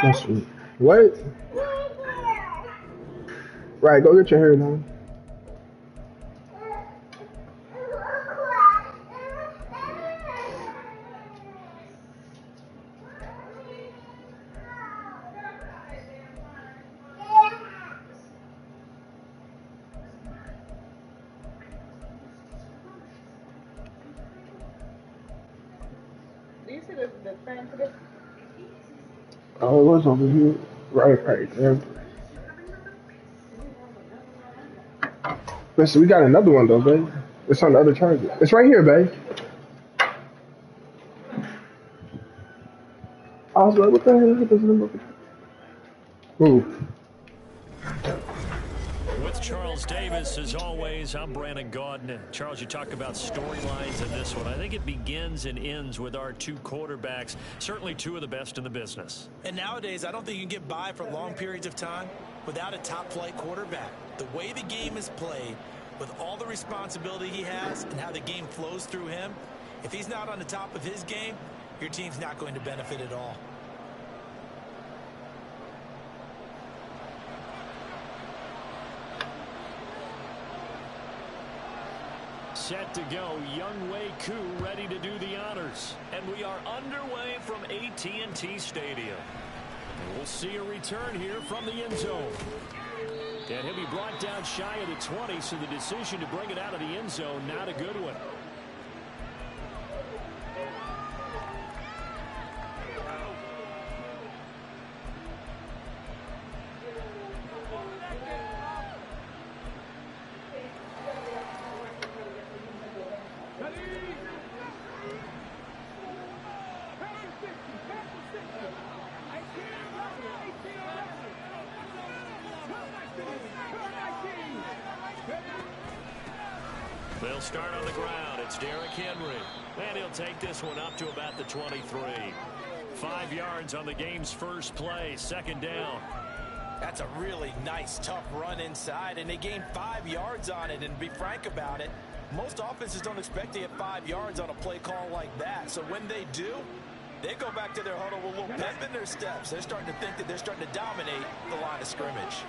That's sweet. What? Right, go get your hair done. Oh, it was over here. Right there. Listen, we got another one though, babe. It's on the other charger. It's right here, babe. I was like, what the hell is this number? Who? With Charles Davis, as always, I'm Brandon Gaudin. Charles, you talk about storylines in this one. I think it begins and ends with our two quarterbacks, certainly two of the best in the business. And nowadays, I don't think you can get by for long periods of time without a top-flight quarterback. The way the game is played, with all the responsibility he has and how the game flows through him, if he's not on the top of his game, your team's not going to benefit at all. Set to go, Younghoe Koo ready to do the honors. And we are underway from AT&T Stadium. And we'll see a return here from the end zone. And he'll be brought down shy of the 20, so the decision to bring it out of the end zone, not a good one. They'll start on the ground. It's Derrick Henry. And he'll take this one up to about the 23. 5 yards on the game's first play. Second down. That's a really nice, tough run inside, and they gained 5 yards on it. And to be frank about it, most offenses don't expect to get 5 yards on a play call like that. So when they do, they go back to their huddle with a little pep in their steps. They're starting to think that they're starting to dominate the line of scrimmage.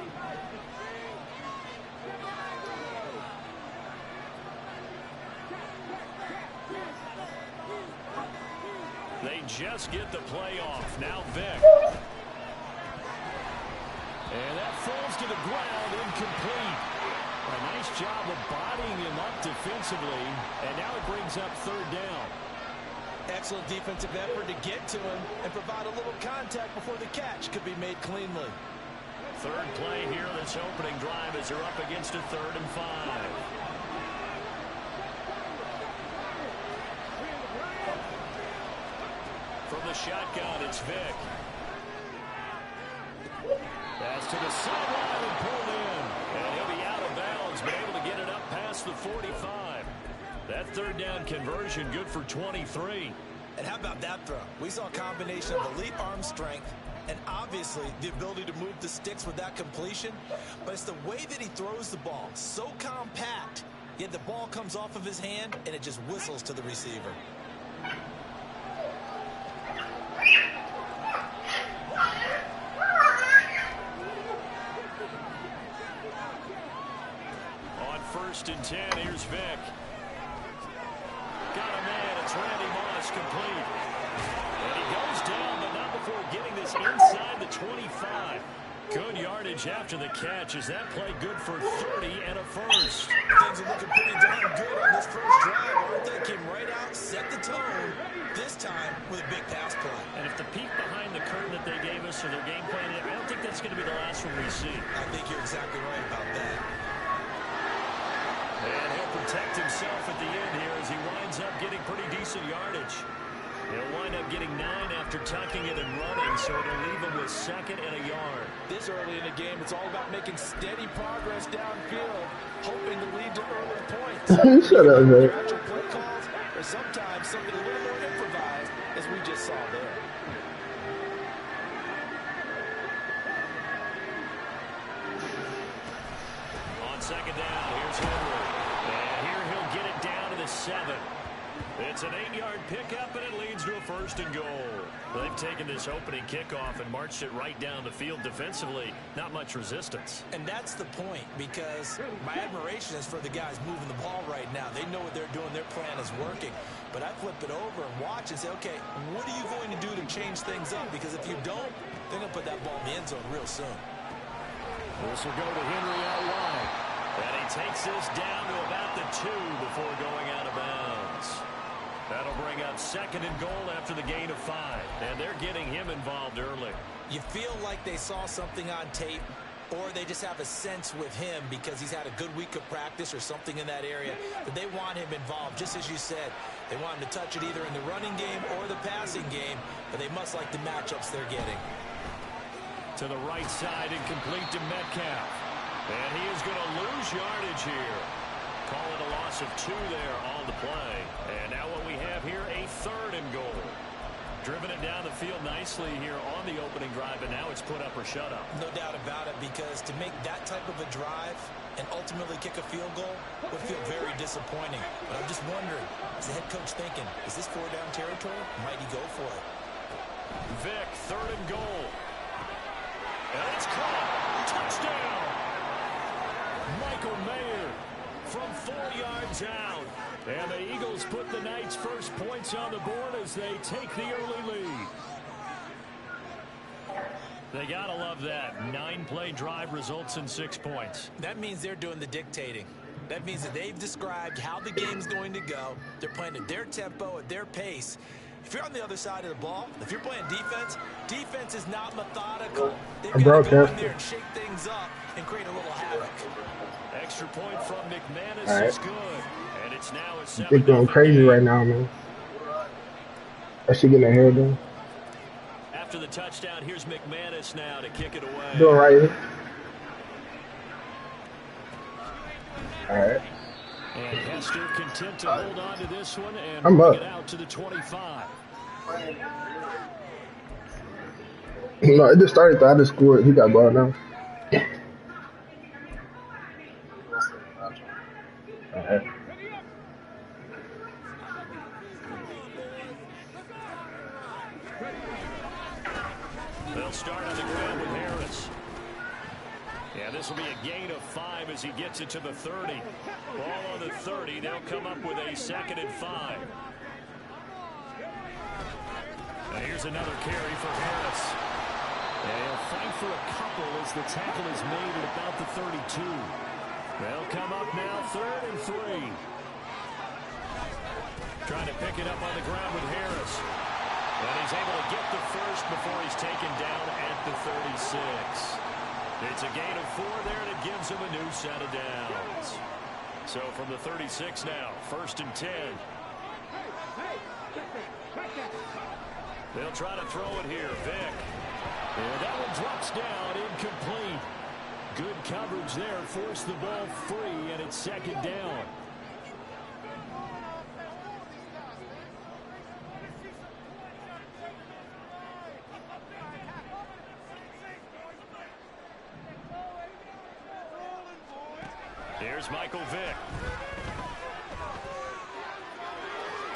They just get the play off. Now Vick. And that falls to the ground, incomplete. A nice job of bodying him up defensively. And now it brings up third down. Excellent defensive effort to get to him and provide a little contact before the catch could be made cleanly. Third play here this opening drive as they're up against a 3rd and 5. From the shotgun, it's Vick. Pass to the sideline and pulled in. And he'll be out of bounds, but able to get it up past the 45. That third down conversion good for 23. And how about that throw? We saw a combination of elite arm strength and obviously the ability to move the sticks with that completion. But it's the way that he throws the ball. So compact, yet the ball comes off of his hand and it just whistles to the receiver. On 1st and 10, here's Vick. Got a man, it's Randy Moss, complete. And he goes down, but not before getting this inside the 25. Good yardage after the catch. Is that play good for 30 and a first? Things are looking pretty darn good on this first drive, aren't they? Came right out, set the tone, this time with a big pass play. And if the peek behind the curtain that they gave us or their game plan, I don't think that's going to be the last one we see. I think you're exactly right about that. And he'll protect himself at the end here as he winds up getting pretty decent yardage. He'll wind up getting 9 after tucking it and running, so it'll leave him with 2nd and a yard. This early in the game, it's all about making steady progress downfield, hoping to lead to early points. Shut up, man. Actual play calls, or sometimes something a little more improvised, as we just saw there. On 2nd down, here's Henry. And here he'll get it down to the 7. It's an 8-yard pickup, and it leads to a 1st and goal. They've taken this opening kickoff and marched it right down the field defensively. Not much resistance. And that's the point, because my admiration is for the guys moving the ball right now. They know what they're doing. Their plan is working. But I flip it over and watch and say, okay, what are you going to do to change things up? Because if you don't, they're going to put that ball in the end zone real soon. This will go to Henry out wide. And he takes this down to about the 2 before going out of bounds. That'll bring up 2nd and goal after the gain of 5. And they're getting him involved early. You feel like they saw something on tape, or they just have a sense with him because he's had a good week of practice or something in that area that they want him involved. Just as you said, they want him to touch it either in the running game or the passing game, but they must like the matchups they're getting. To the right side and complete to Metcalf. And he is going to lose yardage here. Call it a loss of 2 there on the play. And now what we have here, a 3rd and goal. Driven it down the field nicely here on the opening drive, and now it's put up or shut up. No doubt about it, because to make that type of a drive and ultimately kick a field goal would feel very disappointing. But I'm just wondering, is the head coach thinking, is this 4-down territory? Might he go for it? Vick, 3rd and goal. And it's caught. Touchdown. Michael Mayer from 4 yards out. And the Eagles put the Knights' first points on the board as they take the early lead. They gotta love that. 9-play drive results in 6 points. That means they're doing the dictating. That means that they've described how the game's going to go. They're playing at their tempo, at their pace. If you're on the other side of the ball, if you're playing defense, defense is not methodical. They've got to go in there and shake things up and create a little havoc. Extra point from McManus is good. And it's now a 7-0. They're going crazy right now, man. That shit getting ahead of them. After the touchdown, here's McManus now to kick it away. Doing right here. All right. And Hester content to hold on to this one and I'm bring up. it out to the 25. No, it just started. I just scored. He got ball now. All right. They'll start on the ground with Harris. Yeah, this will be a gain of 5 as he gets it to the 30. Ball on the 30. They'll come up with a 2nd and 5. And here's another carry for Harris. And he'll fight for a couple as the tackle is made at about the 32. They'll come up now 3rd and 3. Trying to pick it up on the ground with Harris. And he's able to get the first before he's taken down at the 36. It's a gain of 4 there, and it gives him a new set of downs. So from the 36 now, 1st and 10. They'll try to throw it here. Vick. And that one drops down, incomplete. Good coverage there, forced the ball free, and it's 2nd down. Here's Michael Vick.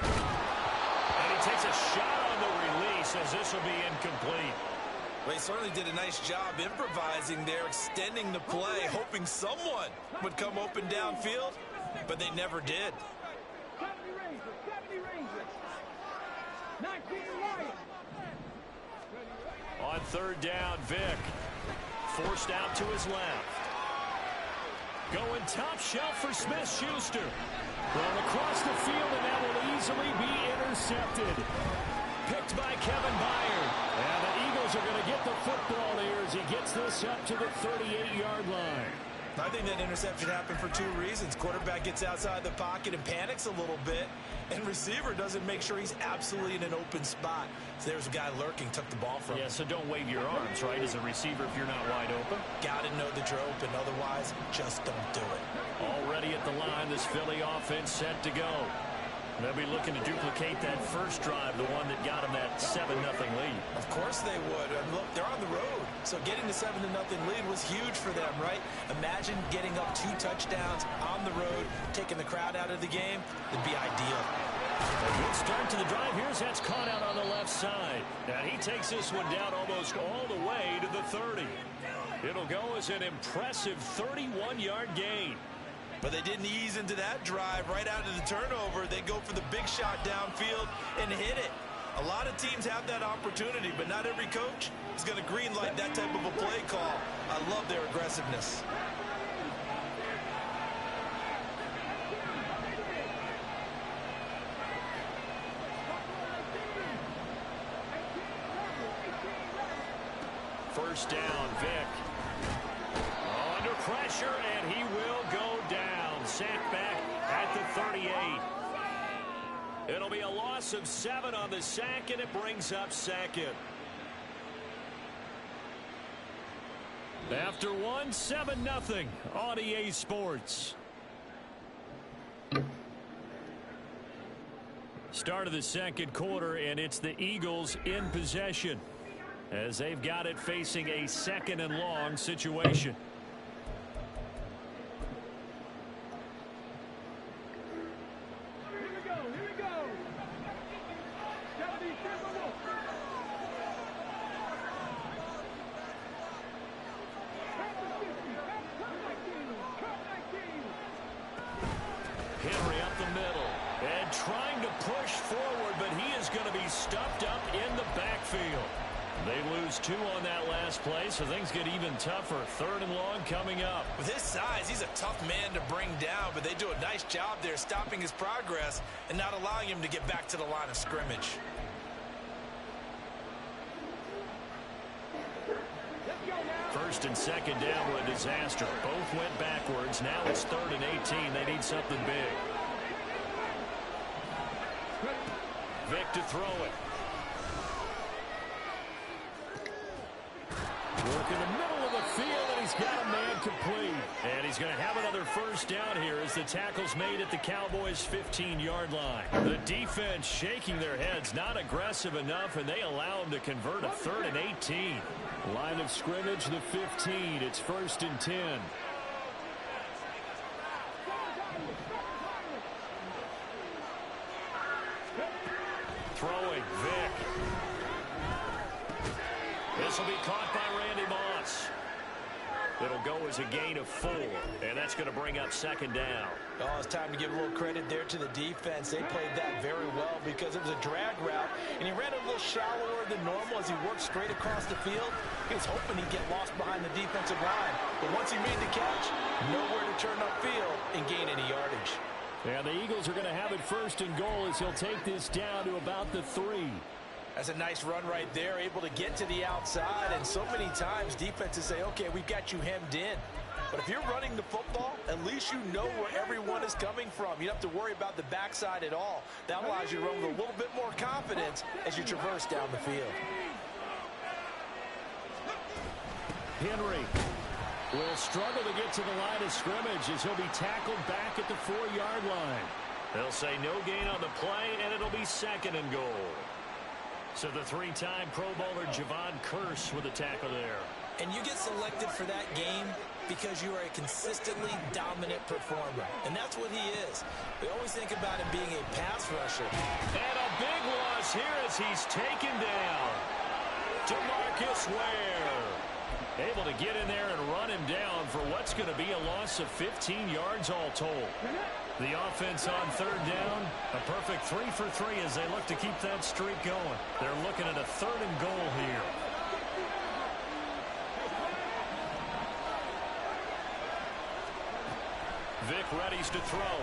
And he takes a shot on the release as this will be incomplete. Well, he certainly did a nice job improvising there, extending the play, hoping someone would come open downfield, but they never did. On 3rd down, Vick. Forced out to his left. Going top shelf for Smith-Schuster. Going across the field, and that will easily be intercepted. Picked by Kevin Byard. And the Eagles are going to get the football here as he gets this up to the 38-yard line. I think that interception happened for 2 reasons. Quarterback gets outside the pocket and panics a little bit, and receiver doesn't make sure he's absolutely in an open spot. So there's a guy lurking, took the ball from him. Yeah, so don't wave your arms, right, as a receiver if you're not wide open. Got to know that you're open. Otherwise, just don't do it. Already at the line, this Philly offense set to go. They'll be looking to duplicate that first drive, the one that got them that 7-0 lead. Of course they would. And look, they're on the road. So getting the 7-0 lead was huge for them, right? Imagine getting up 2 touchdowns on the road, taking the crowd out of the game. It'd be ideal. A good start to the drive. Here's that's caught out on the left side. And he takes this one down almost all the way to the 30. It'll go as an impressive 31-yard gain. But they didn't ease into that drive right out of the turnover. They go for the big shot downfield and hit it. A lot of teams have that opportunity, but not every coach is going to green light that type of a play call. I love their aggressiveness. First down, Vic. Under pressure, and he will go down. Sacked back at the 38. It'll be a loss of 7 on the sack, and it brings up second. After one, 7-0 on EA Sports. Start of the second quarter, and it's the Eagles in possession, as they've got it facing a 2nd and long situation. Henry up the middle and trying to push forward, but he is going to be stuffed up in the backfield. They lose 2 on that last play, so things get even tougher. 3rd and long coming up. With his size, he's a tough man to bring down, but they do a nice job there stopping his progress and not allowing him to get back to the line of scrimmage. First and second down were a disaster. Both went backwards. Now it's 3rd and 18. They need something big. Vic to throw it. Work in the middle of the field, and he's got a man complete. And he's going to have another first down here as the tackle's made at the Cowboys' 15-yard line. The defense shaking their heads, not aggressive enough, and they allow him to convert a 3rd and 18. Line of scrimmage, the 15. It's 1st and 10. Throwing, Vic. This will be caught by Randy Moss. It'll go as a gain of 4, and that's going to bring up 2nd down. Oh, it's time to give a little credit there to the defense. They played that very well because it was a drag route, and he ran a little shallower than normal as he worked straight across the field. He was hoping he'd get lost behind the defensive line, but once he made the catch, nowhere to turn upfield and gain any yardage. And the Eagles are going to have it 1st and goal as he'll take this down to about the 3. That's a nice run right there, able to get to the outside, and so many times defenses say, okay, we've got you hemmed in. But if you're running the football, at least you know where everyone is coming from. You don't have to worry about the backside at all. That allows you to run with a little bit more confidence as you traverse down the field. Henry will struggle to get to the line of scrimmage as he'll be tackled back at the 4-yard line. They'll say no gain on the play, and it'll be 2nd and goal. So the 3-time Pro Bowler Javon Curse with a tackle there. And you get selected for that game because you are a consistently dominant performer. And that's what he is. We always think about him being a pass rusher. And a big loss here as he's taken down. DeMarcus Ware able to get in there and run him down for what's going to be a loss of 15 yards all told. The offense on 3rd down, a perfect 3 for 3 as they look to keep that streak going. They're looking at a 3rd and goal here. Vic readies to throw.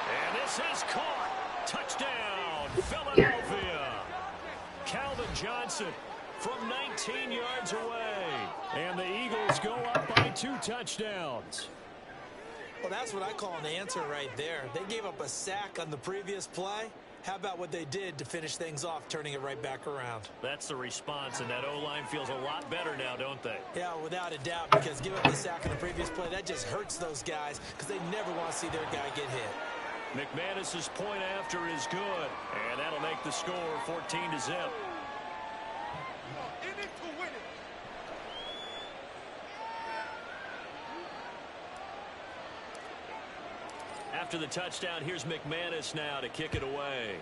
And this is caught. Touchdown, Philadelphia. Calvin Johnson from 19 yards away. And the Eagles go up by 2 touchdowns. Well, that's what I call an answer right there. They gave up a sack on the previous play. How about what they did to finish things off, turning it right back around? That's the response, and that O-line feels a lot better now, don't they? Yeah, without a doubt, because giving up the sack on the previous play, that just hurts those guys because they never want to see their guy get hit. McManus's point after is good, and that'll make the score 14-0. after the touchdown, here's McManus now to kick it away.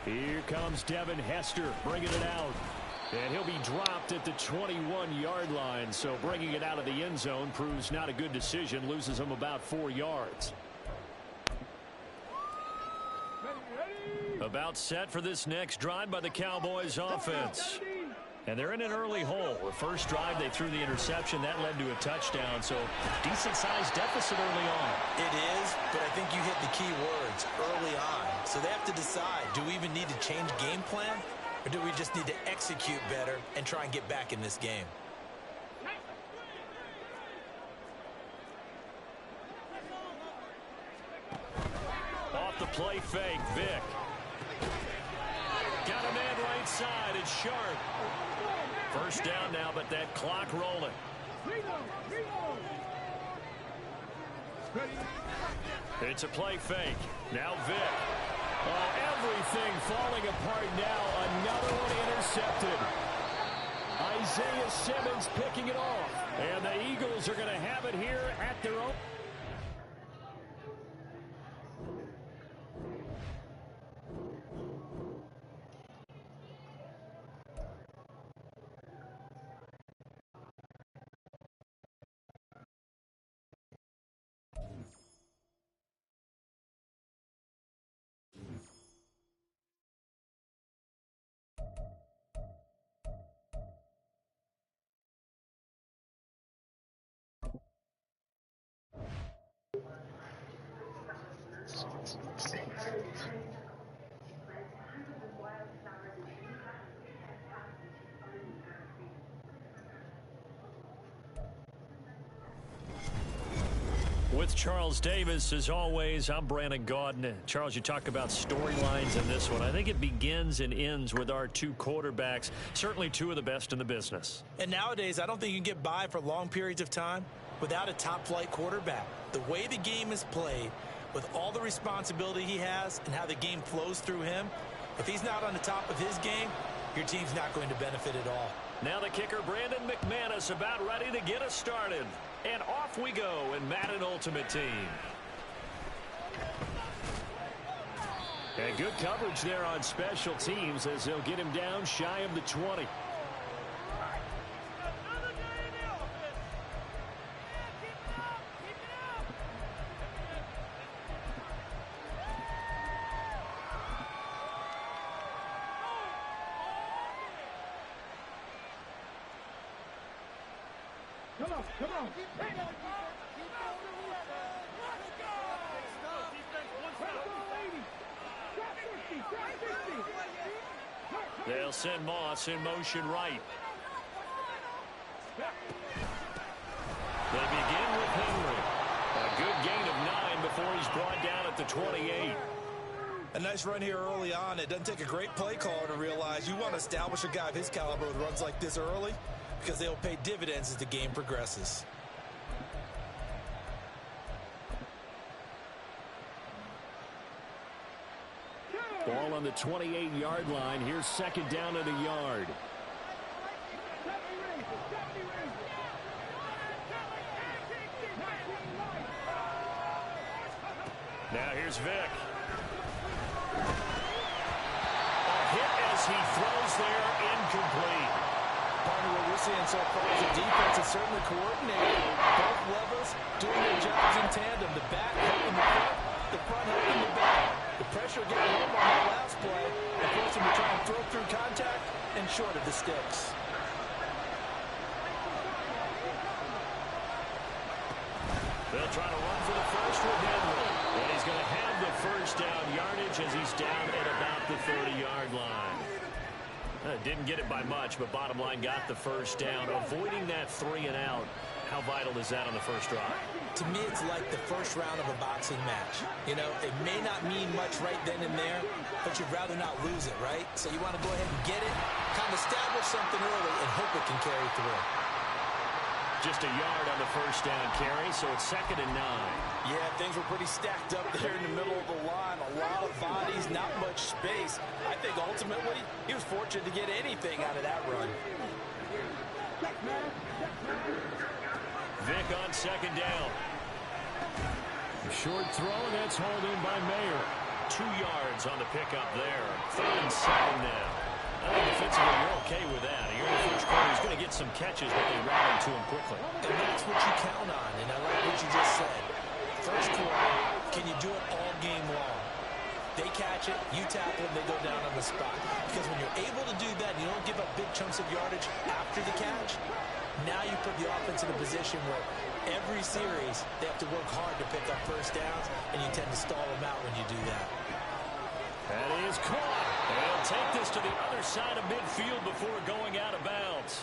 Here comes Devin Hester bringing it out. And he'll be dropped at the 21-yard line. So bringing it out of the end zone proves not a good decision. Loses him about 4 yards. About set for this next drive by the Cowboys offense. And they're in an early hole. The first drive they threw the interception. That led to a touchdown. So decent-sized deficit early on. It is, but I think you hit the key words early on. So they have to decide, do we even need to change game plan? Or do we just need to execute better and try and get back in this game? Off the play fake, Vick. Got a man right side. It's Sharp. First down now, but that clock rolling. It's a play fake. Now Vick. Oh, everything falling apart now. Another one intercepted. Isaiah Simmons picking it off. And the Eagles are going to have it here at their own. With Charles Davis, as always, I'm Brandon Gaudin. Charles, you talk about storylines in this one. I think it begins and ends with our two quarterbacks, certainly two of the best in the business. And nowadays, I don't think you can get by for long periods of time without a top-flight quarterback. The way the game is played, with all the responsibility he has and how the game flows through him, if he's not on the top of his game, your team's not going to benefit at all. Now the kicker, Brandon McManus, about ready to get us started. And off we go in Madden Ultimate Team. And good coverage there on special teams as they'll get him down shy of the 20. Come on. They'll send Moss in motion right. They begin with Henry. A good gain of 9 before he's brought down at the 28. A nice run here early on. It doesn't take a great play caller to realize you want to establish a guy of his caliber with runs like this early, because they'll pay dividends as the game progresses. Ball on the 28-yard line. Here's second down at a yard. Now here's Vick. A hit as he throws there, incomplete. Partner, what we're seeing so far is the defense is certainly coordinated. Both levels doing their jobs in tandem. The back helping the front helping the back. The pressure getting home on that last play and forced him to try and throw through contact and short of the sticks. They'll try to run for the first with Henry. And he's going to have the first down yardage as he's down at about the 30-yard line. Didn't get it by much, but bottom line got the first down. Avoiding that 3 and out. How vital is that on the first drive? To me, it's like the first round of a boxing match. You know, it may not mean much right then and there, but you'd rather not lose it, right? So you want to go ahead and get it, kind of establish something early, and hope it can carry through. Just a yard on the first down carry, so it's 2nd and 9. Yeah, things were pretty stacked up there in the middle of the line. A lot of bodies, not much space. I think ultimately he was fortunate to get anything out of that run. Vick on second down. Short throw, and that's hauled in by Mayer. 2 yards on the pickup there. 3rd and 7 now. I think defensively you're okay with that. Here in the first quarter, he's going to get some catches, but they rallied to him quickly. And that's what you count on, and I like what you just said. First quarter, can you do it all game long? They catch it, you tackle them, they go down on the spot. Because when you're able to do that, and you don't give up big chunks of yardage after the catch, now you put the offense in a position where every series they have to work hard to pick up first downs, and you tend to stall them out when you do that. That is caught. They'll take this to the other side of midfield before going out of bounds.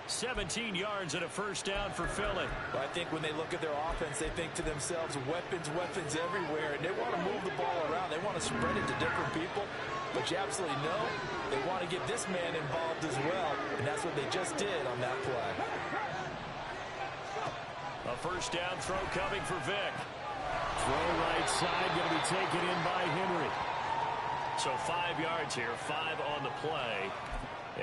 17 yards and a first down for Philly. Well, I think when they look at their offense, they think to themselves, weapons, weapons everywhere, and they want to move the ball around. They want to spread it to different people, but you absolutely know they want to get this man involved as well, and that's what they just did on that play. A first down throw coming for Vick. Throw right side, going to be taken in by Henry. So 5 yards here, 5 on the play,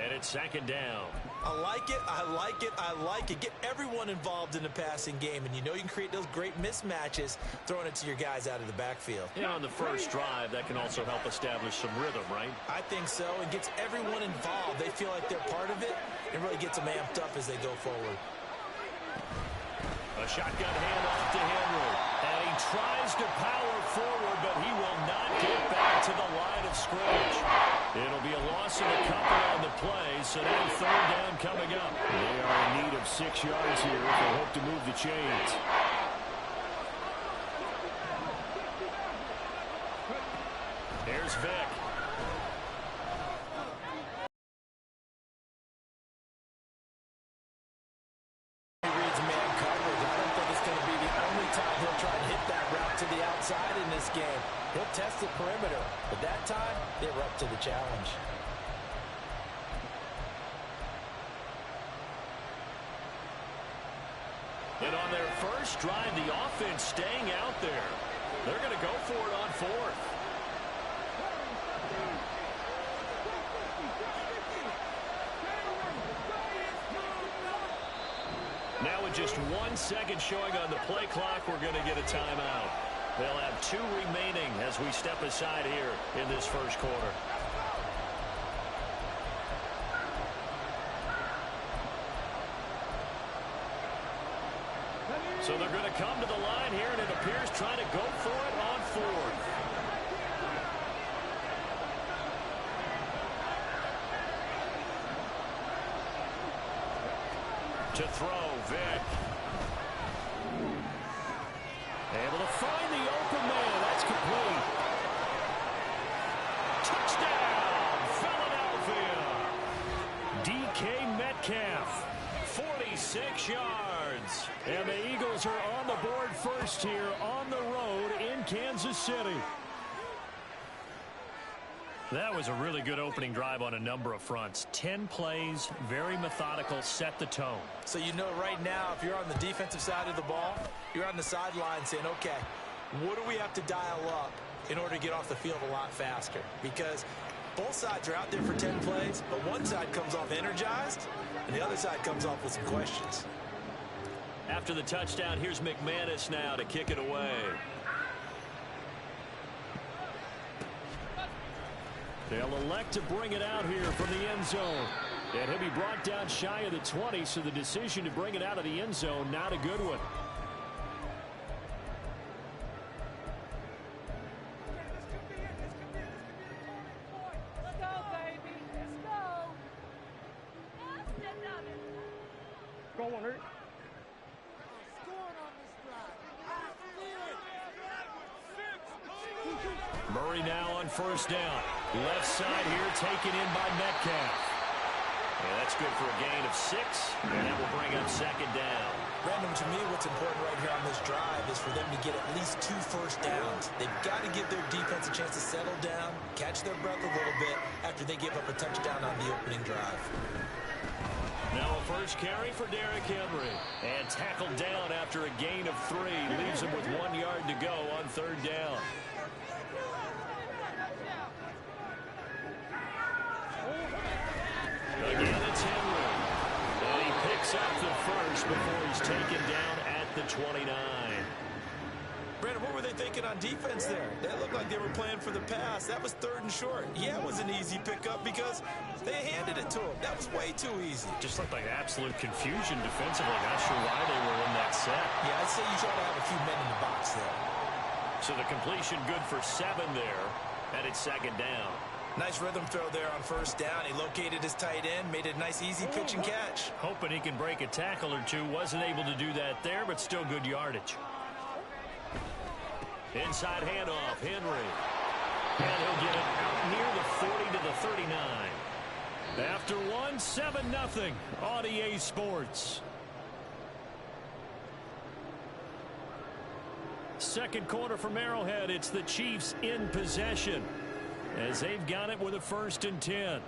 and it's second down. I like it, I like it, I like it. Get everyone involved in the passing game, and you know you can create those great mismatches throwing it to your guys out of the backfield. Yeah, on the first drive, that can also help establish some rhythm, right? I think so, and gets everyone involved. They feel like they're part of it, and really gets them amped up as they go forward. A shotgun handoff to Henry, and he tries to power forward, but he will not get back to the line of scrimmage. It'll be a loss of a couple on the play, so now third down coming up. They are in need of 6 yards here if they hope to move the chains. Here's Vick. Outside in this game. He'll test the perimeter, but that time they were up to the challenge. And on their first drive, the offense staying out there. They're going to go for it on 4th. Now with just 1 second showing on the play clock, we're going to get a timeout. They'll have 2 remaining as we step aside here in this first quarter. So they're going to come to the line here, and it appears trying to go for it on 4th. To throw, Vick. Able to find the open man. That's complete. Touchdown, Philadelphia. DK Metcalf, 46 yards. And the Eagles are on the board first here on the road in Kansas City. That was a really good opening drive on a number of fronts. 10 plays, very methodical, set the tone. So you know right now, if you're on the defensive side of the ball, you're on the sideline saying, okay, what do we have to dial up in order to get off the field a lot faster? Because both sides are out there for 10 plays, but one side comes off energized, and the other side comes off with some questions. After the touchdown, here's McManus now to kick it away. They'll elect to bring it out here from the end zone. And he'll be brought down shy of the 20, so the decision to bring it out of the end zone, not a good one. Let's go, baby. Let's go. Go on, Eric. Murray now on first down. Left side here taken in by Metcalf. Yeah, that's good for a gain of 6, and that will bring up second down. Brandon, to me, what's important right here on this drive is for them to get at least 2 first downs. They've got to give their defense a chance to settle down, catch their breath a little bit after they give up a touchdown on the opening drive. Now a first carry for Derrick Henry. And tackled down after a gain of 3. Leaves him with 1 yard to go on third down. Again, it's Henry. And he picks up the first before he's taken down at the 29. Brandon, what were they thinking on defense there? That looked like they were playing for the pass. That was 3rd and short. Yeah, it was an easy pickup because they handed it to him. That was way too easy. Just looked like absolute confusion defensively. Not sure why they were in that set. Yeah, I'd say you try to have a few men in the box there. So the completion good for 7 there, and it's 2nd down. Nice rhythm throw there on 1st down. He located his tight end, made a nice easy pitch and catch. Hoping he can break a tackle or two. Wasn't able to do that there, but still good yardage. Inside handoff, Henry. And he'll get it out near the 40 to the 39. After one, 7-0 on EA Sports. Second quarter from Arrowhead. It's the Chiefs in possession as they've got it with a 1st and 10.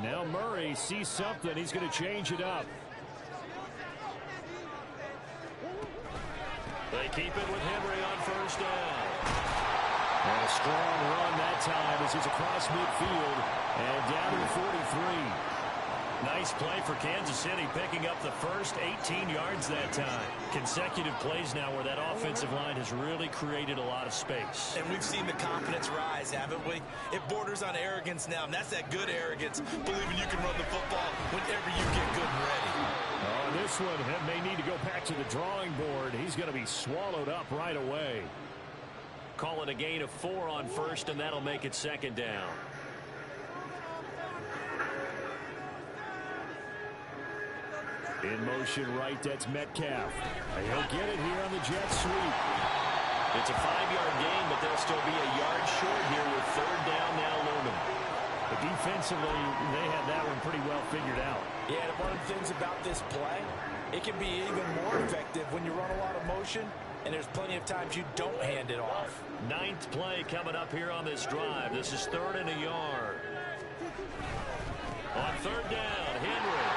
Now Murray sees something. He's going to change it up. They keep it with Henry on 1st down. And a strong run that time as he's across midfield and down to the 43. Nice play for Kansas City, picking up the first 18 yards that time. Consecutive plays now where that offensive line has really created a lot of space. And we've seen the confidence rise, haven't we? It borders on arrogance now, and that's that good arrogance, believing you can run the football whenever you get good and ready. Oh, this one may need to go back to the drawing board. He's going to be swallowed up right away. Call it a gain of 4 on 1st, and that'll make it 2nd down. In motion right, that's Metcalf. And he'll get it here on the jet sweep. It's a 5-yard gain, but they'll still be a yard short here with 3rd down now looming. But defensively, they have that one pretty well figured out. Yeah, and one of the things about this play, it can be even more effective when you run a lot of motion, and there's plenty of times you don't hand it off. 9th play coming up here on this drive. This is 3rd and a yard. On 3rd down, Henry.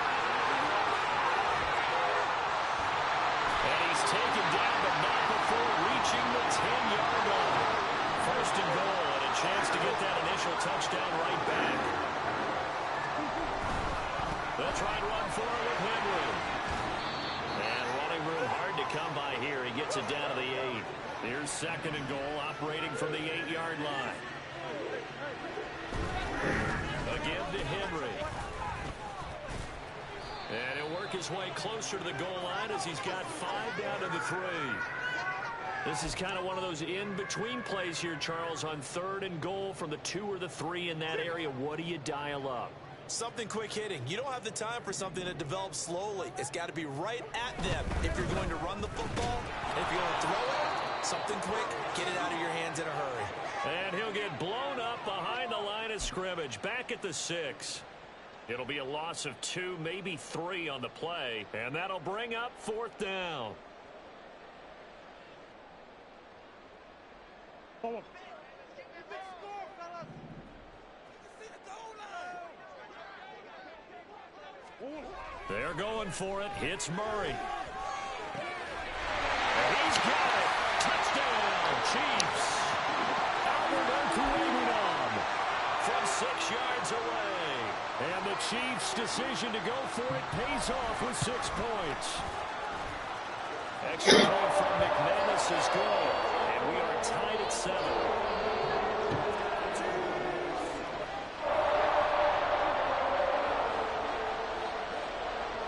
And he's taken down, but not before reaching the 10-yard line. 1st and goal, and a chance to get that initial touchdown right back. They'll try and run for it with Henry. And running room hard to come by here. He gets it down to the 8. Here's 2nd and goal, operating from the 8-yard line. Again to Henry. And he'll work his way closer to the goal line as he's got 5 down to the 3. This is kind of one of those in-between plays here, Charles, on 3rd and goal from the 2 or the 3 in that area. What do you dial up? Something quick hitting. You don't have the time for something that develops slowly. It's got to be right at them if you're going to run the football. And if you're going to throw it, something quick, get it out of your hands in a hurry. And he'll get blown up behind the line of scrimmage, back at the 6. It'll be a loss of 2, maybe 3 on the play, and that'll bring up 4th down. They're going for it. Hits Murray. And he's got it. Touchdown, Chiefs. Albert Okwuegbunam from 6 yards away. And the Chiefs' decision to go for it pays off with 6 points. Extra point from McManus is good. And we are tied at 7.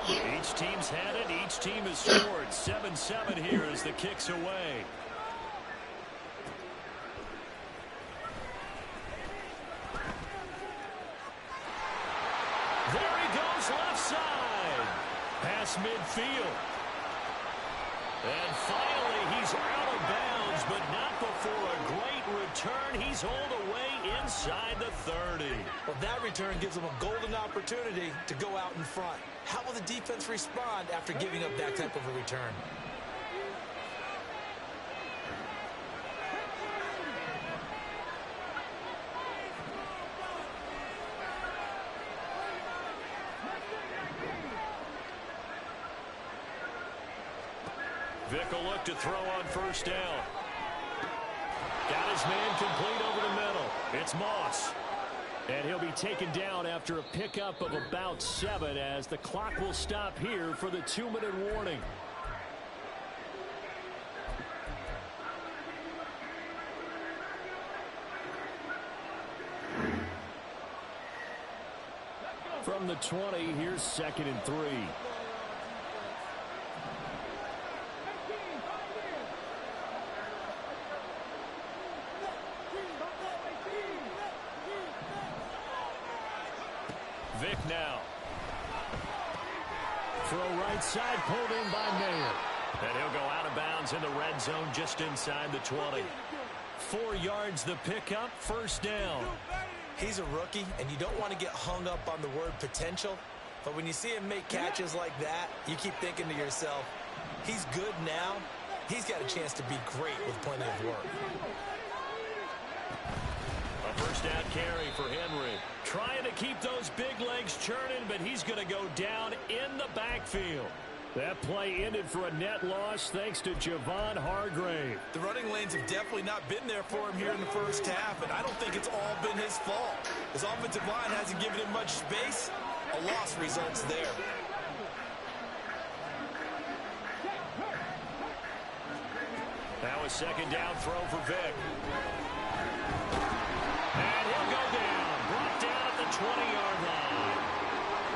Each team's had it. Each team has scored. 7-7 here as the kick's away. There he goes left side. Past midfield. And finally he's out of bounds, but not before a great return. He's hauled away inside the 30. Well, that return gives them a golden opportunity to go out in front. How will the defense respond after giving up that type of a return? Vick will look to throw on first down. Got his man complete over the middle. It's Moss. And he'll be taken down after a pickup of about 7 as the clock will stop here for the 2-minute warning. From the 20, here's 2nd and 3. Vick now. Throw right side, pulled in by Mayer. And he'll go out of bounds in the red zone just inside the 20. 4 yards the pickup, first down. He's a rookie, and you don't want to get hung up on the word potential. But when you see him make catches like that, you keep thinking to yourself, he's good now. He's got a chance to be great with plenty of work. A first down carry for Henry. Trying to keep those big legs churning, but he's going to go down in the backfield. That play ended for a net loss thanks to Javon Hargrave. The running lanes have definitely not been there for him here in the first half, and I don't think it's all been his fault. His offensive line hasn't given him much space. A loss results there. Now a second down throw for Vick. And he'll go down. Brought down at the 20-yard line.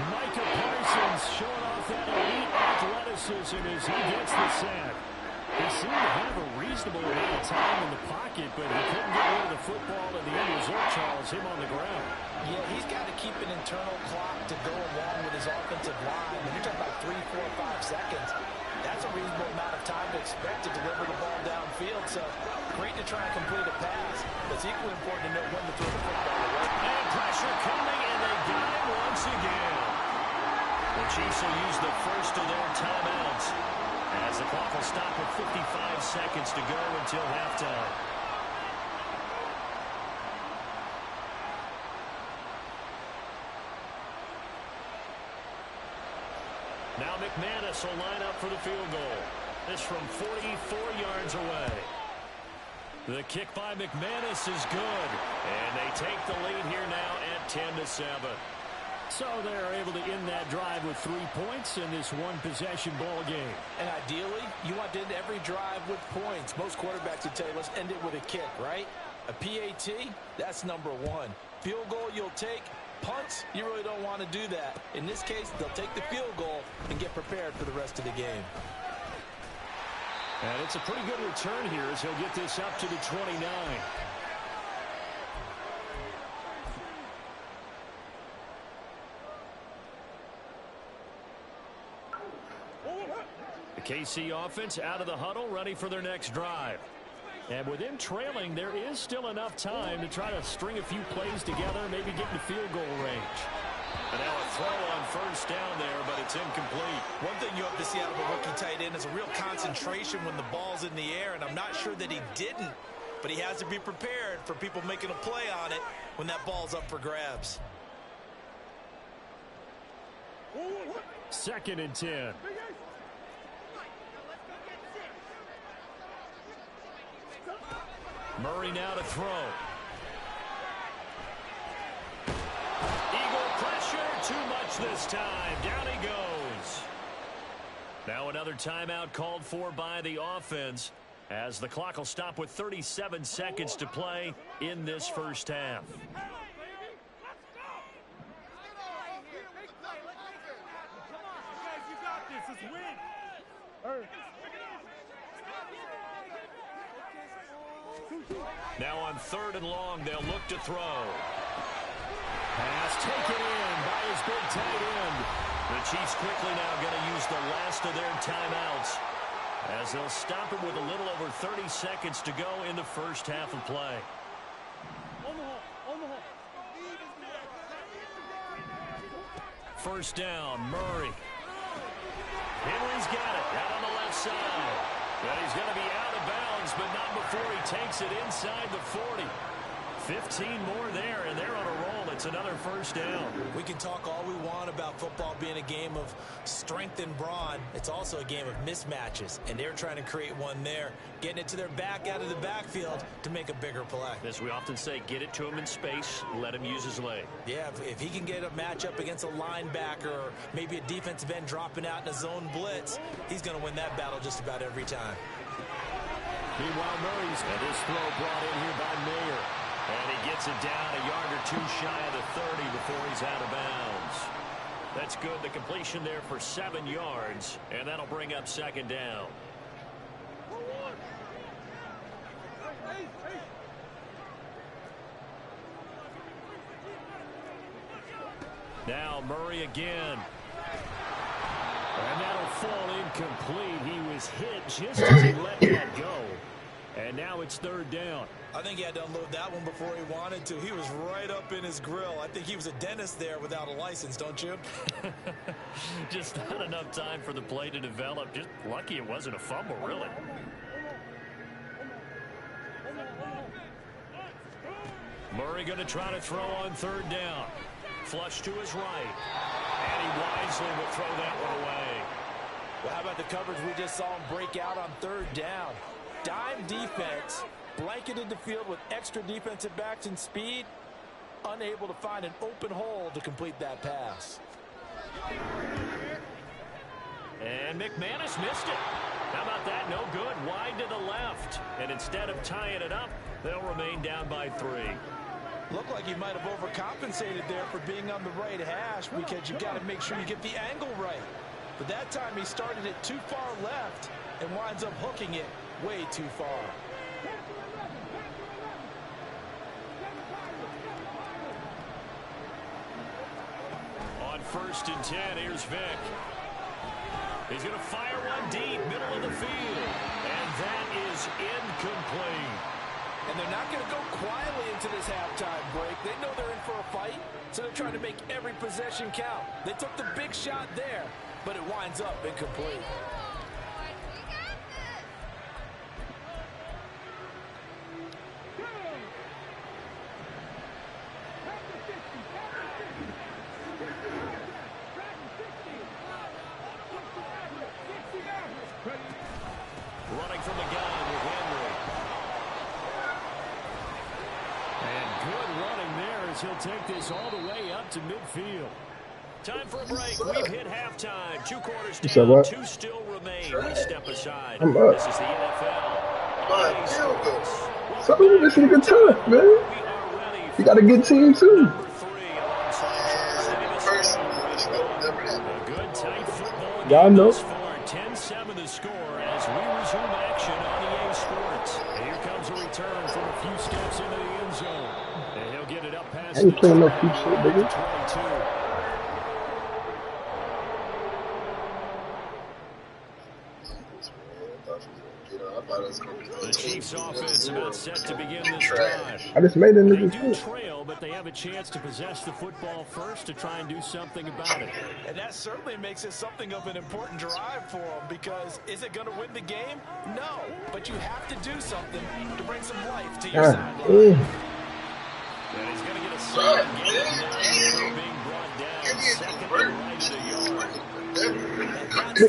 Micah Parsons showing off that elite athleticism as he gets the sack. He seemed to have a reasonable amount of time in the pocket, but he couldn't get rid of the football, and the end result, Charles, him on the ground. Yeah, he's got to keep an internal clock to go along with his offensive line. When you're talking about 3, 4, 5 seconds, that's a reasonable amount of time to expect to deliver the ball downfield. So great to try and complete a pass, but it's equally important to know when to throw the football away. And pressure coming, and they got him once again. The Chiefs will use the first of their timeouts as the clock will stop with 55 seconds to go until halftime. Now McManus will line up for the field goal. This from 44 yards away. The kick by McManus is good. And they take the lead here now at 10-7. So they're able to end that drive with 3 points in this one-possession ball game. And ideally, you want to end every drive with points. Most quarterbacks would tell you, let's end it with a kick, right? A PAT, that's number 1. Field goal you'll take. Punts, you really don't want to do that. In this case, they'll take the field goal and get prepared for the rest of the game. And it's a pretty good return here as he'll get this up to the 29. The KC offense out of the huddle, ready for their next drive. And with them trailing, there is still enough time to try to string a few plays together, maybe get into field goal range. And now a throw on first down there, but it's incomplete. One thing you have to see out of a rookie tight end is a real concentration when the ball's in the air, and I'm not sure that he didn't, but he has to be prepared for people making a play on it when that ball's up for grabs. 2nd and 10. Murray now to throw. Eagle pressure, too much this time. Down he goes. Now another timeout called for by the offense as the clock will stop with 37 seconds to play in this first half. Now on 3rd and long, they'll look to throw. Pass taken in by his big tight end. The Chiefs quickly now going to use the last of their timeouts as they'll stop it with a little over 30 seconds to go in the first half of play. First down, Murray. Henry's got it out on the left side. But he's going to be out of bounds, but not before he takes it inside the 40. 15 more there, and they're on a roll It's another first down. We can talk all we want about football being a game of strength and brawn. It's also a game of mismatches, and they're trying to create one there, getting it to their back out of the backfield to make a bigger play. As we often say, get it to him in space, let him use his leg. Yeah, if he can get a matchup against a linebacker or maybe a defensive end dropping out in a zone blitz, he's going to win that battle just about every time. Meanwhile, Murray's got this throw brought in here by Mayer. And he gets it down a yard or two shy of the 30 before he's out of bounds. That's good. The completion there for 7 yards, and that'll bring up second down. Now Murray again. And that'll fall incomplete. He was hit just as he let that go. And now it's third down. I think he had to unload that one before he wanted to. He was right up in his grill. I think he was a dentist there without a license, don't you? Just not enough time for the play to develop. Just lucky it wasn't a fumble, really. Murray going to try to throw on third down. Flush to his right. And he wisely will throw that one away. Well, how about the coverage we just saw him break out on third down? Dime defense, blanketed the field with extra defensive backs and speed, unable to find an open hole to complete that pass. And McManus missed it. How about that? No good. Wide to the left. And instead of tying it up, they'll remain down by 3. Looked like he might have overcompensated there for being on the right hash because you got to make sure you get the angle right. But that time he started it too far left and winds up hooking it way too far. On 1st and 10, here's Vick. He's going to fire one deep, middle of the field. And that is incomplete. And they're not going to go quietly into this halftime break. They know they're in for a fight, so they're trying to make every possession count. They took the big shot there, but it winds up incomplete. Running from the gun with Henry. And good running there as he'll take this all the way up to midfield. Time for a break. We've hit halftime. 2 quarters You said down. what? 2 still remain. We step aside. I'm up. This is the NFL. So this is a good time, man. You got a good team too. Y'all know. 10-7 the score as we resume action on EA Sports. And here comes a return from a few steps into the end zone. And he'll get it up past I ain't playing no cute shit, nigga. 22. The Chiefs offense about set to begin this drive. I just made a They nigga do shit. trail, but they have a chance to possess the football first to try and do something about it. And that certainly makes it something of an important drive for them because is it going to win the game? No, but you have to do something to bring some life to your sideline. And he's going to get a second game being brought down. Second and right to the yard. I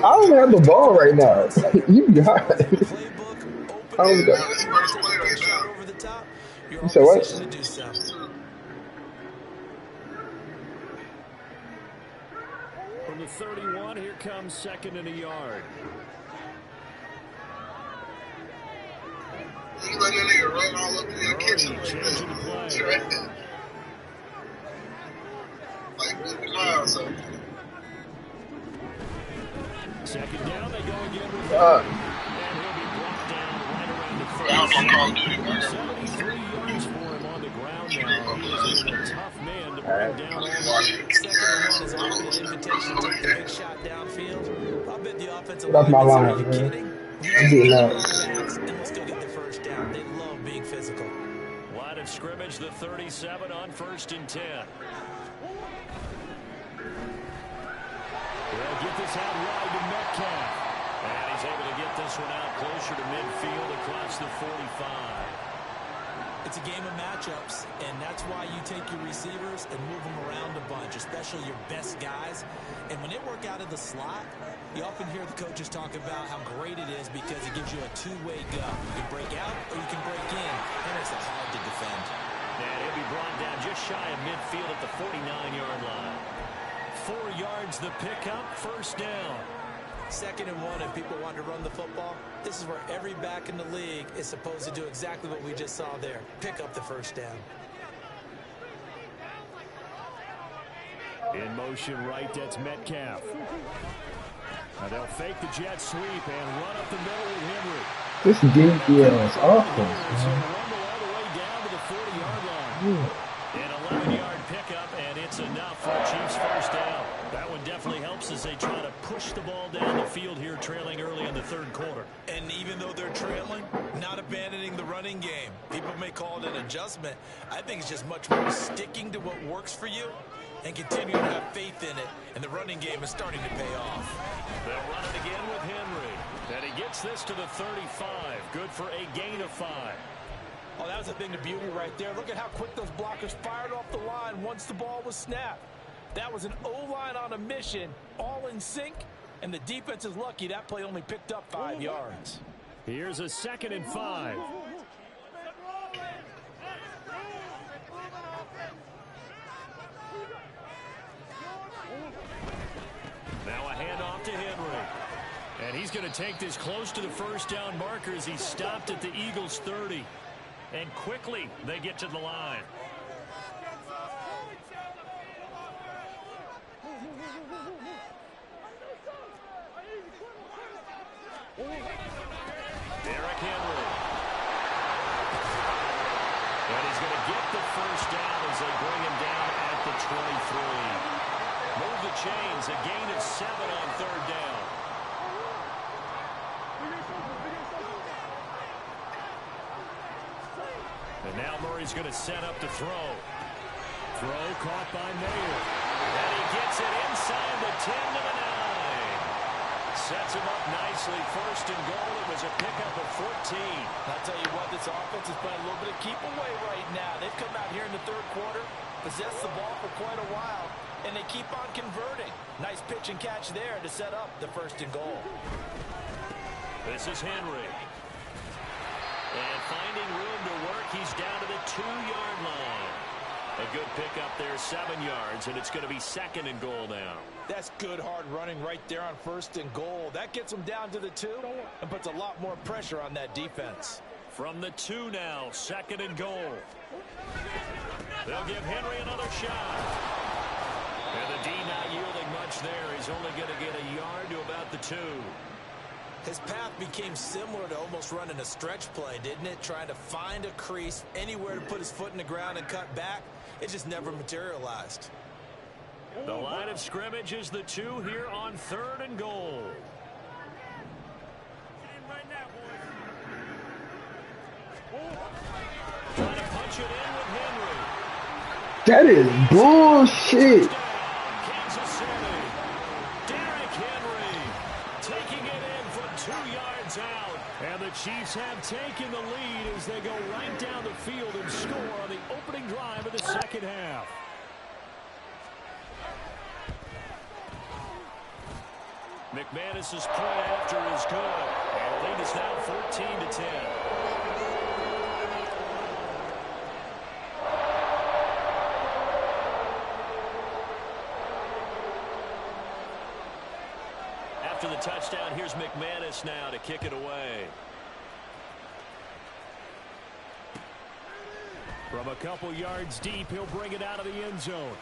don't have the ball right now. You got it. I don't got. You said what? From the 31, here comes second and a yard. You let that nigga run all up in your kitchen. Changing the play. Like good clouds. Second down, they go again with and he'll be brought down right around the 73 yards for him on the ground now. He is a tough man to bring down all the Second and 1 is often an invitation to take the big shot downfield. I bet the offensive That's my line line, is, are you man. kidding? I'm doing that. And we'll still get the first down. They love being physical. line of scrimmage, the 37 on 1st and 10. They'll get this out wide to Metcalf. And he's able to get this one out closer to midfield across the 45. It's a game of matchups, and that's why you take your receivers and move them around a bunch, especially your best guys. And when they work out of the slot, you often hear the coaches talk about how great it is because it gives you a two-way go. You can break out or you can break in. That makes it hard to defend. And he'll be brought down just shy of midfield at the 49-yard line. 4 yards the pickup, first down. 2nd and 1, and people want to run the football. This is where every back in the league is supposed to do exactly what we just saw there. Pick up the first down. In motion right, that's Metcalf. Now they'll fake the jet sweep and run up the middle with Henry. This DPS offense, So man. rumble all the way down to the 40-yard line. An 11-yard pickup, and it's enough for a Chiefs first down. That one definitely helps as they try to push the ball down the field here, trailing early in the 3rd quarter. And even though they're trailing, not abandoning the running game. People may call it an adjustment. I think it's just much more sticking to what works for you and continuing to have faith in it. And the running game is starting to pay off. They'll run it again with Henry. And he gets this to the 35. Good for a gain of 5. Oh, that was a thing of beauty right there. Look at how quick those blockers fired off the line once the ball was snapped. That was an O-line on a mission, all in sync, and the defense is lucky that play only picked up 5 yards. Here's a 2nd and 5. Now a handoff to Henry. And he's going to take this close to the first down marker as he stopped at the Eagles' 30. And quickly they get to the line. Derrick Henry. And he's going to get the first down as they bring him down at the 23. Move the chains, a gain of 7 on 3rd down. And now Murray's going to set up the throw. Throw caught by Mayer. And he gets it inside the 10 to the 9. Sets him up nicely. 1st and goal. It was a pickup of 14. I'll tell you what, this offense is playing a little bit of keep away right now. They've come out here in the 3rd quarter, possessed the ball for quite a while, and they keep on converting. Nice pitch and catch there to set up the 1st and goal. This is Henry. And finding room to work, he's down to the 2-yard line. A good pickup there, 7 yards, and it's going to be 2nd and goal now. That's good hard running right there on 1st and goal. That gets them down to the 2 and puts a lot more pressure on that defense. From the 2 now, 2nd and goal. They'll give Henry another shot. And the D not yielding much there. He's only going to get a yard to about the 2. His path became similar to almost running a stretch play, didn't it? Trying to find a crease, anywhere to put his foot in the ground and cut back. It just never materialized. The line of scrimmage is the 2 here on 3rd and goal. Trying to punch it in with Henry. That is bullshit. Kansas City. Derrick Henry taking it in from 2 yards out. And the Chiefs have taken the lead as they go right down the field and score on the opening drive of the 2nd half. McManus's point after is good. And the lead is now 14-10. After the touchdown, here's McManus now to kick it away. From a couple yards deep, he'll bring it out of the end zone.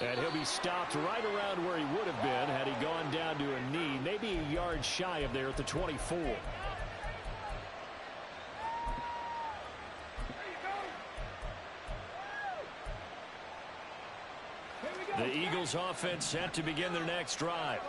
And he'll be stopped right around where he would have been had he gone down to a knee, maybe a yard shy of there at the 24. The Eagles offense set to begin their next drive.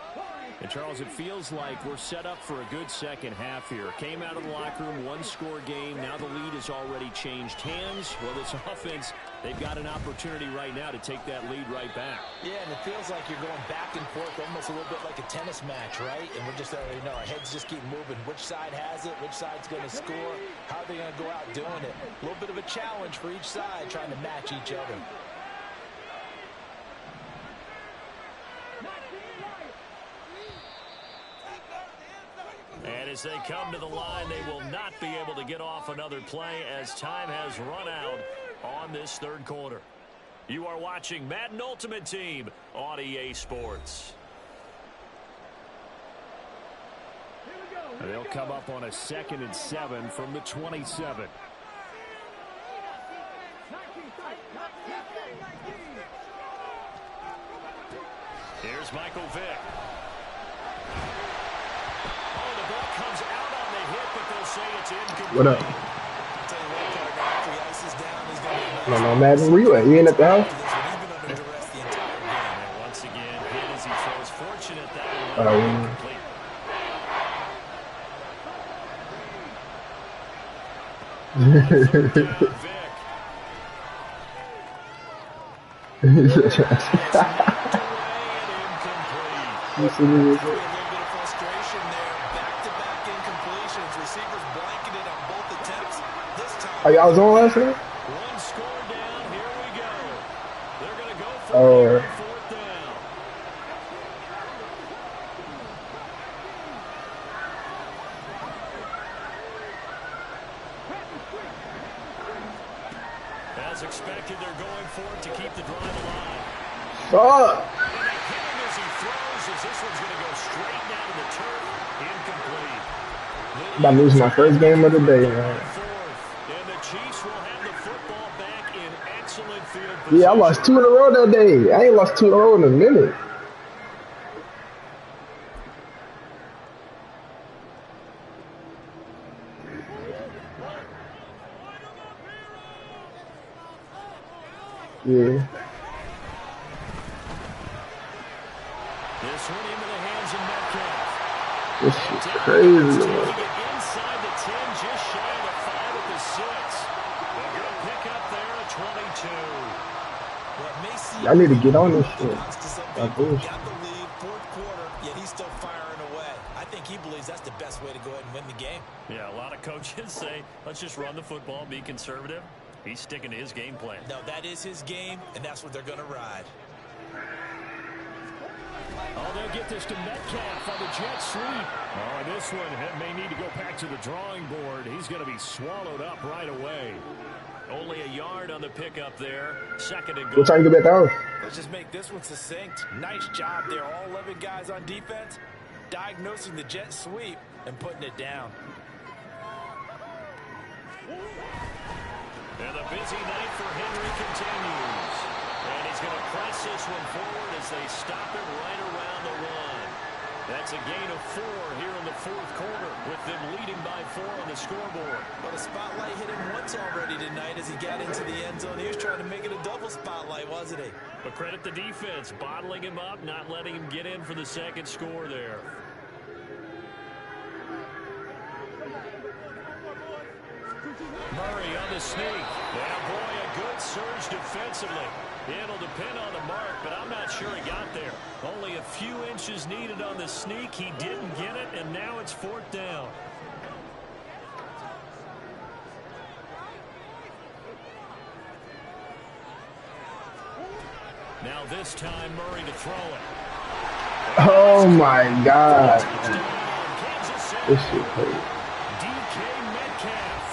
And, Charles, it feels like we're set up for a good second half here. Came out of the locker room, one-score game. Now the lead has already changed hands. Well, this offense, they've got an opportunity right now to take that lead right back. Yeah, and it feels like you're going back and forth almost a little bit like a tennis match, right? And we're just already know our heads just keep moving. Which side has it? Which side's going to score? How are they going to go out doing it? A little bit of a challenge for each side trying to match each other. And as they come to the line, they will not be able to get off another play as time has run out on this third quarter. You are watching Madden Ultimate Team on EA Sports. They'll come up on a 2nd and 7 from the 27. Here's Michael Vick. Comes out on the hit, but they'll say it's incomplete. What up? No, Madden, where you at? You ain't at the house? Once again, hit as he throws. Fortunate that incomplete. Are y'all on last night? One score down. Here we go. They're going to go for fourth down. As expected, they're going for it to keep the drive alive. Fuck! And they hit him as he throws, as this one's going to go straight down to the turf. Incomplete. About to lose my first game of the day, man. Yeah, I lost 2 in a row that day. I ain't lost 2 in a row in a minute. Yeah. This one into the hands of Metcalf. This is crazy, man. Inside the 10, just shy of the 5 at the 6. They're going to pick up there at 22. I need to get on this shit. Got the lead, fourth quarter, yet he's still firing away. I think he believes that's the best way to go ahead and win the game. Yeah, a lot of coaches say, let's just run the football, be conservative. He's sticking to his game plan. No, that is his game, and that's what they're going to ride. Oh, they'll get this to Metcalf on the jet sweep. Oh, this one may need to go back to the drawing board. He's going to be swallowed up right away. Only a yard on the pickup there. 2nd and goal. What time you get back out? Let's just make this one succinct. Nice job there. All 11 guys on defense, diagnosing the jet sweep and putting it down. And the busy night for Henry continues. And he's going to press this one forward as they stop it right around the run. That's a gain of 4 here in the fourth quarter, with them leading by 4 on the scoreboard. But a spotlight hit him once already tonight as he got into the end zone. He was trying to make it a double spotlight, wasn't he? But credit the defense, bottling him up, not letting him get in for the second score there. Murray on the sneak. And boy, a good surge defensively. It'll depend on the mark, but I'm not sure he got there. Only a few inches needed on the sneak. He didn't get it, and now it's 4th down. Now this time, Murray to throw it. Oh my God. This shit crazy. DK Metcalf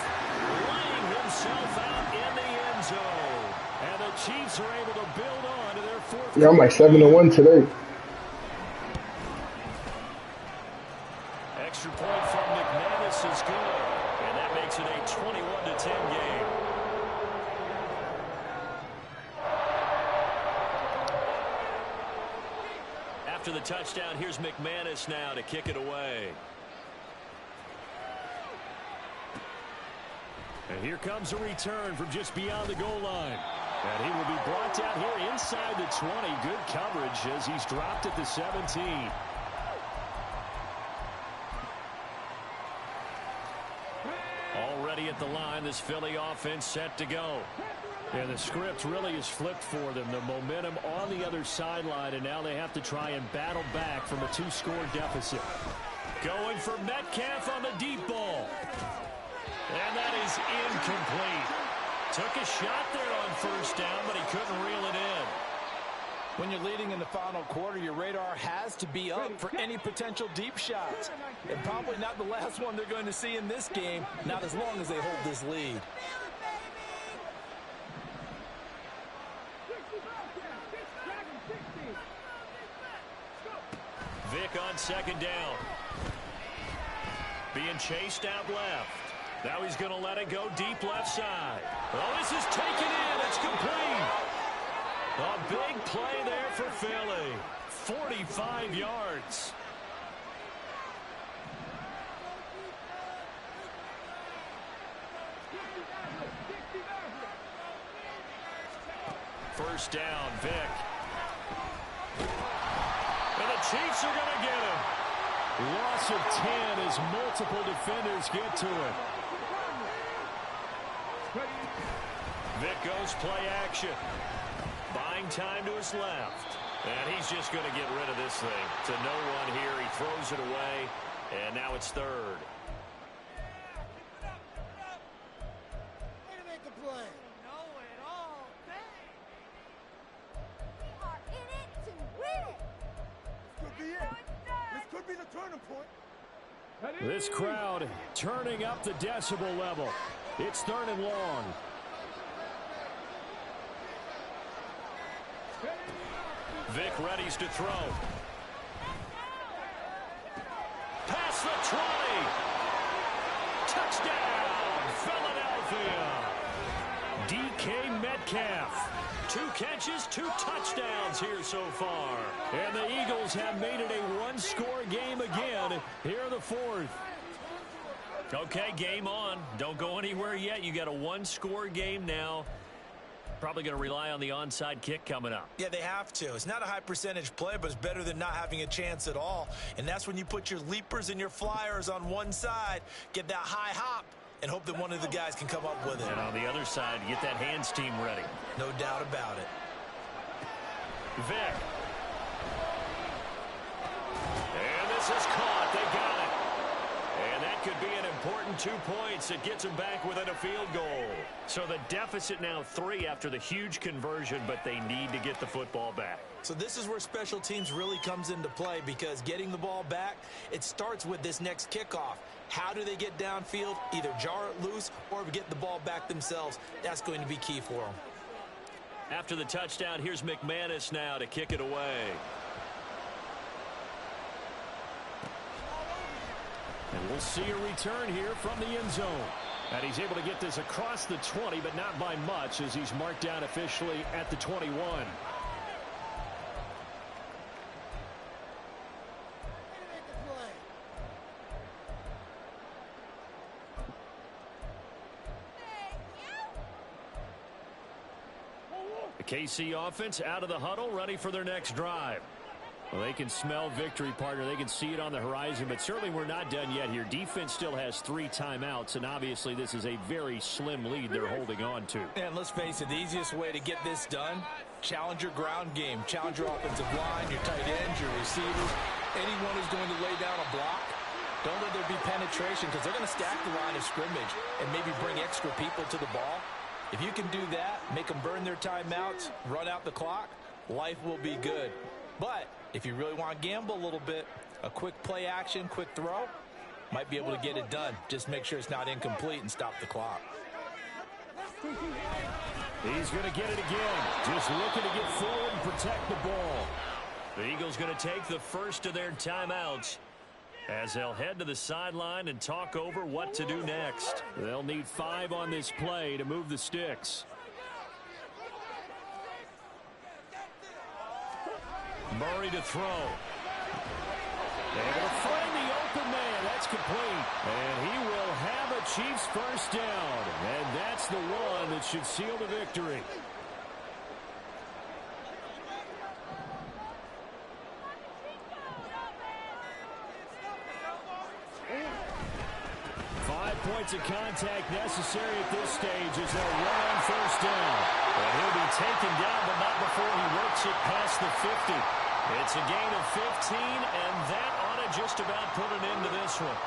laying himself out in the end zone. And the Chiefs are able to build on to their 4th. Yeah, I'm like 7-1 today. Extra point from McManus is good. And that makes it a 21-10 game. After the touchdown, here's McManus now to kick it away. And here comes a return from just beyond the goal line. And he will be brought down here inside the 20. Good coverage as he's dropped at the 17. at the line. This Philly offense set to go. And the script really is flipped for them. The momentum on the other sideline, and now they have to try and battle back from a 2-score deficit. Going for Metcalf on the deep ball. And that is incomplete. Took a shot there on first down, but he couldn't reel it in. When you're leading in the final quarter, your radar has to be up for any potential deep shots. And probably not the last one they're going to see in this game, not as long as they hold this lead. Vick on second down. Being chased out left. Now he's going to let it go deep left side. Oh, this is taken in. It's complete. A big play there for Philly. 45 yards. First down, Vick. And the Chiefs are going to get him. Loss of 10 as multiple defenders get to him. Vick goes play action. Buying time to his left. And he's just going to get rid of this thing. To no one here. He throws it away. And now it's third. Way to make the play. Know it all day. We are in it to win it. This could be it. This could be the turning point. This crowd turning up the decibel level. It's third and long. Vick readies to throw. Past the 20. Touchdown, Philadelphia. DK Metcalf. 2 catches, 2 touchdowns here so far. And the Eagles have made it a 1-score game again here in the fourth. Okay, game on. Don't go anywhere yet. You got a 1-score game now. Probably going to rely on the onside kick coming up. Yeah, they have to. It's not a high percentage play, but it's better than not having a chance at all. And that's when you put your leapers and your flyers on one side, get that high hop, and hope that one of the guys can come up with it. And on the other side, get that hands team ready. No doubt about it. Vick. And this is caught. They got it. And that could be an important 2 points. It gets them back within a field goal. So the deficit now 3 after the huge conversion, but they need to get the football back. So this is where special teams really comes into play, because getting the ball back, it starts with this next kickoff. How do they get downfield? Either jar it loose or get the ball back themselves. That's going to be key for them. After the touchdown, here's McManus now to kick it away. And we'll see a return here from the end zone. And he's able to get this across the 20, but not by much, as he's marked down officially at the 21. The KC offense out of the huddle, ready for their next drive. Well, they can smell victory, partner. They can see it on the horizon, but certainly we're not done yet here. Defense still has 3 timeouts, and obviously this is a very slim lead they're holding on to. And let's face it, the easiest way to get this done, challenge your ground game. Challenge your offensive line, your tight ends, your receivers, anyone who's going to lay down a block. Don't let there be penetration, because they're going to stack the line of scrimmage and maybe bring extra people to the ball. If you can do that, make them burn their timeouts, run out the clock, life will be good. But if you really want to gamble a little bit, a quick play action, quick throw, might be able to get it done. Just make sure it's not incomplete and stop the clock. He's going to get it again. Just looking to get forward and protect the ball. The Eagles going to take the first of their timeouts as they'll head to the sideline and talk over what to do next. They'll need 5 on this play to move the sticks. Murray to throw. Able to find the open man. That's complete. And he will have a Chiefs first down. And that's the one that should seal the victory. points of contact necessary at this stage as they'll run on first down. And he'll be taken down, but not before he works it past the 50. It's a gain of 15, and that ought to just about put an end to this one.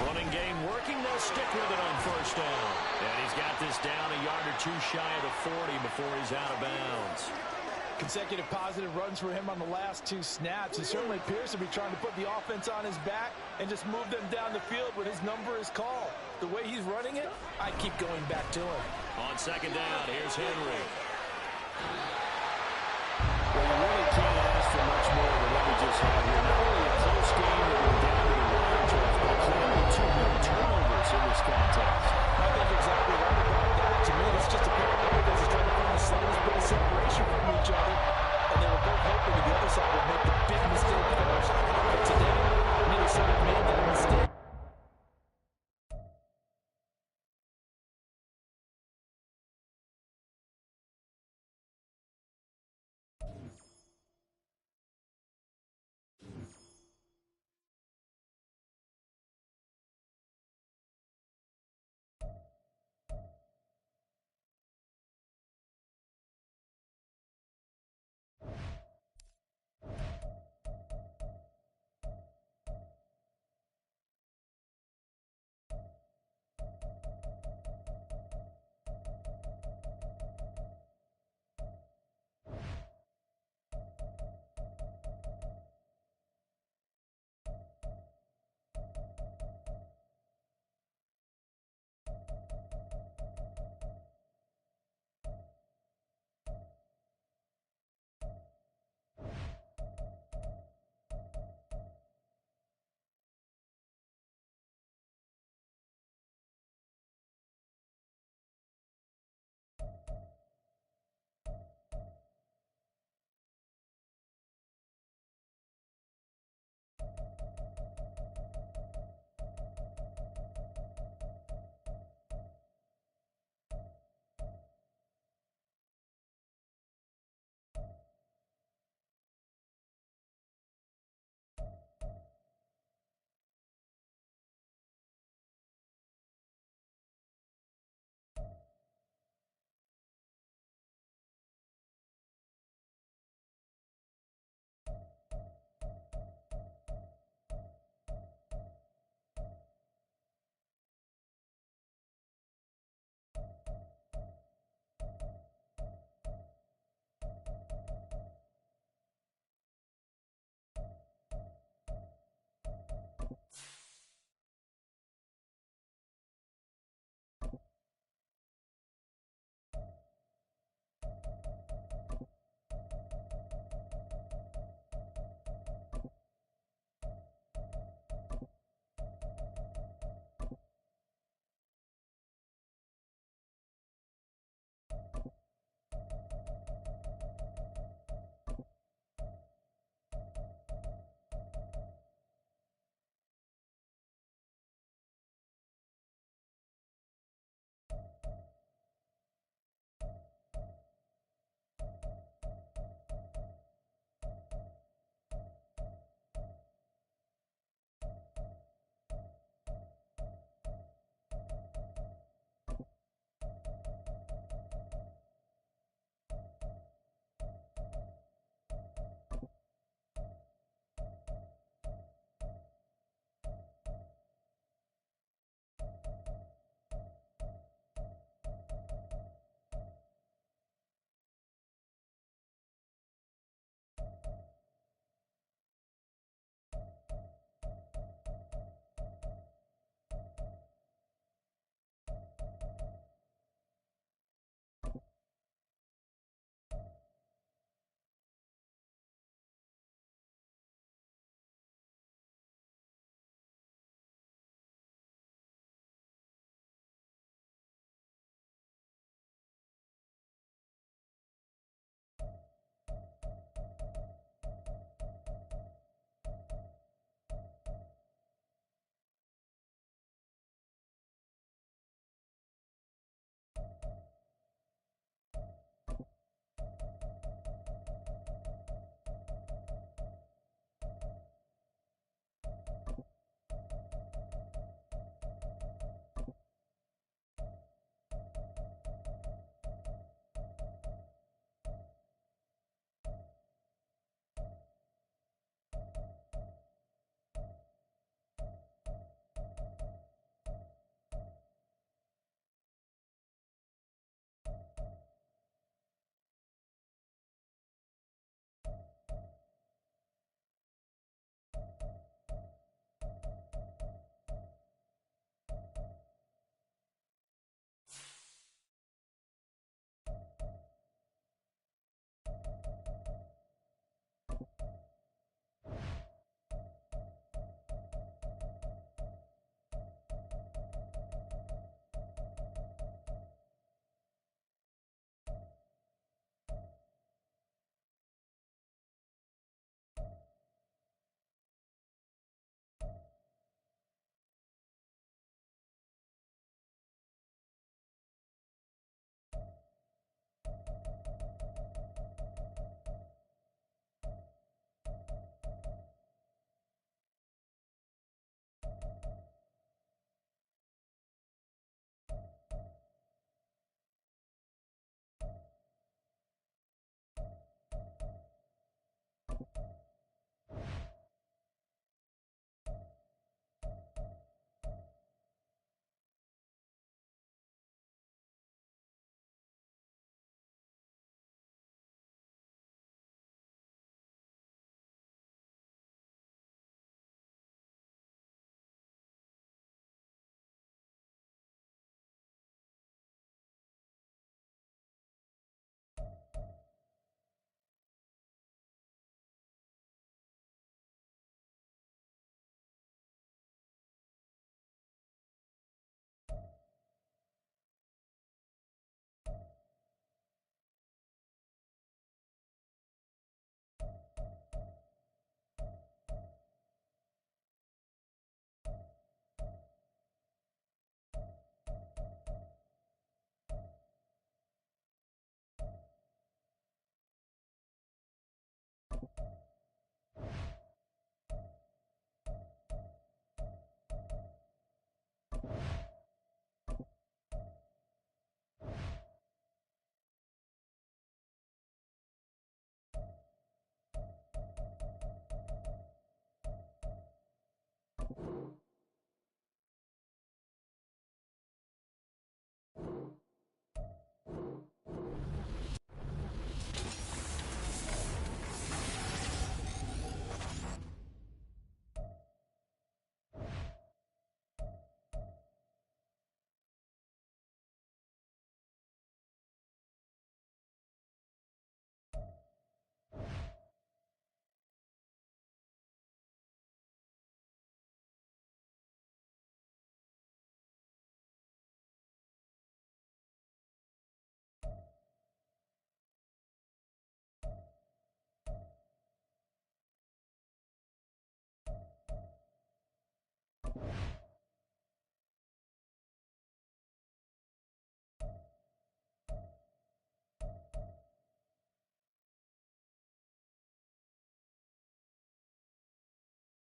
Running game working. They'll stick with it on first down. And he's got this down a yard or two shy of the 40 before he's out of bounds. Consecutive positive runs for him on the last 2 snaps. He certainly appears to be trying to put the offense on his back and just move them down the field when his number is called. The way he's running it, I keep going back to him. On second down, here's Henry. Well, you really can't ask for much more than what we just had here. Not only a close game that we're down to the wire, but clearly 2 more turnovers in this contest.